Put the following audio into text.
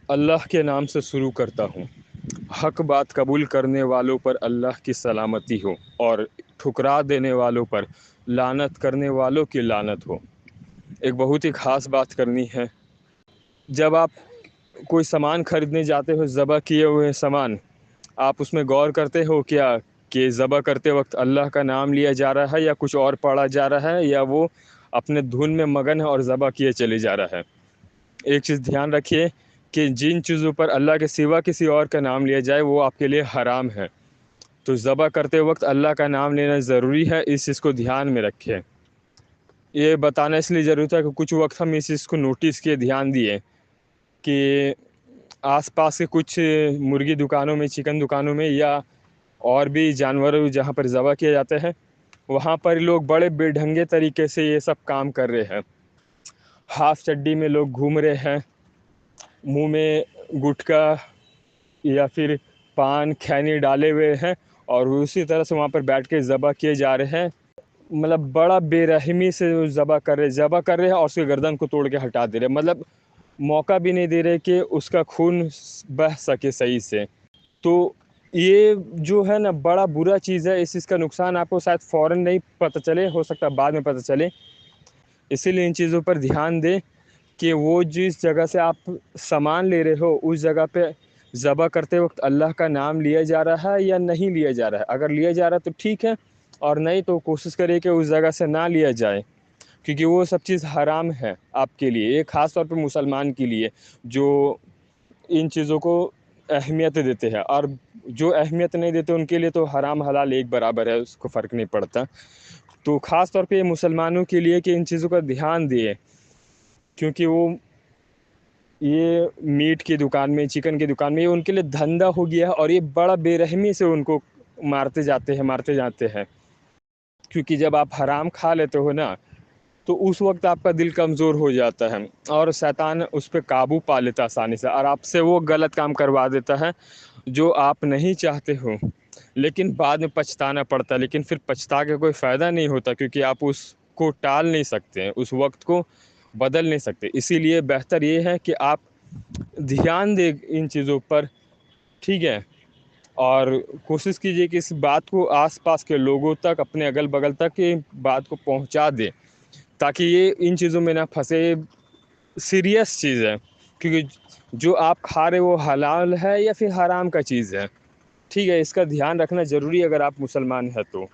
اللہ کے نام سے شروع کرتا ہوں۔ حق بات قبول کرنے والوں پر اللہ کی سلامتی ہو اور ٹھکرا دینے والوں پر لعنت کرنے والوں کی لعنت ہو۔ ایک بہت ہی خاص بات کرنی ہے۔ جب آپ کوئی سامان خریدنے جاتے ہو، ذبح کیے ہوئے سامان، آپ اس میں غور کرتے ہو کیا کہ ذبح کرتے وقت اللہ کا نام لیا جا رہا ہے یا کچھ اور پڑھا جا رہا ہے، یا وہ اپنے دھن میں مگن ہے اور ذبح کیے چلے جا رہا ہے۔ ایک چیز دھیان رکھیے کہ جن چیزوں پر اللہ کے سوا کسی اور کا نام لیا جائے وہ آپ کے لیے حرام ہے، تو ذبح کرتے وقت اللہ کا نام لینا ضروری ہے، اس چیز کو دھیان میں رکھیں۔ یہ بتانا اس لیے ضروری تھا کہ کچھ وقت ہم اس چیز کو نوٹس کیے، دھیان دیے کہ آس پاس کے کچھ مرغی دکانوں میں، چکن دکانوں میں، یا اور بھی جانور جہاں پر ذبح کیے جاتے ہیں، وہاں پر لوگ بڑے بے ڈھنگے طریقے سے یہ سب کام کر رہے ہیں۔ ہاف چڈی میں لوگ گھوم رہے ہیں، منہ میں گٹکا یا پھر پان کھینی ڈالے ہوئے ہیں، اور اسی طرح سے وہاں پر بیٹھ کے ذبح کیے جا رہے ہیں۔ مطلب بڑا بے رحمی سے ذبح کر رہے ہیں اور اس کے گردن کو توڑ کے ہٹا دے رہے ہیں، مطلب موقع بھی نہیں دے رہے کہ اس کا خون بہہ سکے صحیح سے۔ تو یہ جو ہے نا بڑا برا چیز ہے، اس چیز کا نقصان آپ کو شاید فوراً نہیں پتہ چلے، ہو سکتا ہے بعد میں پتہ چلے، اسی لیے ان چیزوں پر دھیان دیں کہ وہ جس جگہ سے آپ سامان لے رہے ہو اس جگہ پہ ذبح کرتے وقت اللہ کا نام لیا جا رہا ہے یا نہیں لیا جا رہا ہے۔ اگر لیا جا رہا ہے تو ٹھیک ہے، اور نہیں تو کوشش کرے کہ اس جگہ سے نہ لیا جائے، کیونکہ وہ سب چیز حرام ہے آپ کے لیے، ایک خاص طور پہ مسلمان کے لیے جو ان چیزوں کو اہمیت دیتے ہیں، اور جو اہمیت نہیں دیتے ان کے لیے تو حرام حلال ایک برابر ہے، اس کو فرق نہیں پڑتا۔ تو خاص طور پہ یہ مسلمانوں کے لیے کہ ان چیزوں کا دھیان دیں، کیونکہ وہ یہ میٹ کی دکان میں، چکن کی دکان میں، یہ ان کے لیے دھندا ہو گیا ہے، اور یہ بڑا بے رحمی سے ان کو مارتے جاتے ہیں۔ کیونکہ جب آپ حرام کھا لیتے ہو نا تو اس وقت آپ کا دل کمزور ہو جاتا ہے، اور شیطان اس پہ قابو پا لیتا ہے آسانی سے، اور آپ سے وہ غلط کام کروا دیتا ہے جو آپ نہیں چاہتے ہو، لیکن بعد میں پچھتانا پڑتا ہے۔ لیکن پھر پچھتا کے کوئی فائدہ نہیں ہوتا، کیونکہ آپ اس کو ٹال نہیں سکتے ہیں، اس وقت کو بدل نہیں سکتے۔ اسی لیے بہتر یہ ہے کہ آپ دھیان دیں ان چیزوں پر، ٹھیک ہے، اور کوشش کیجئے کہ اس بات کو آس پاس کے لوگوں تک، اپنے اگل بغل تک یہ بات کو پہنچا دے، تاکہ یہ ان چیزوں میں نہ پھنسے۔ سیریس چیز ہے، کیونکہ جو آپ کھا رہے وہ حلال ہے یا پھر حرام کا چیز ہے، ٹھیک ہے، اس کا دھیان رکھنا ضروری ہے اگر آپ مسلمان ہیں تو۔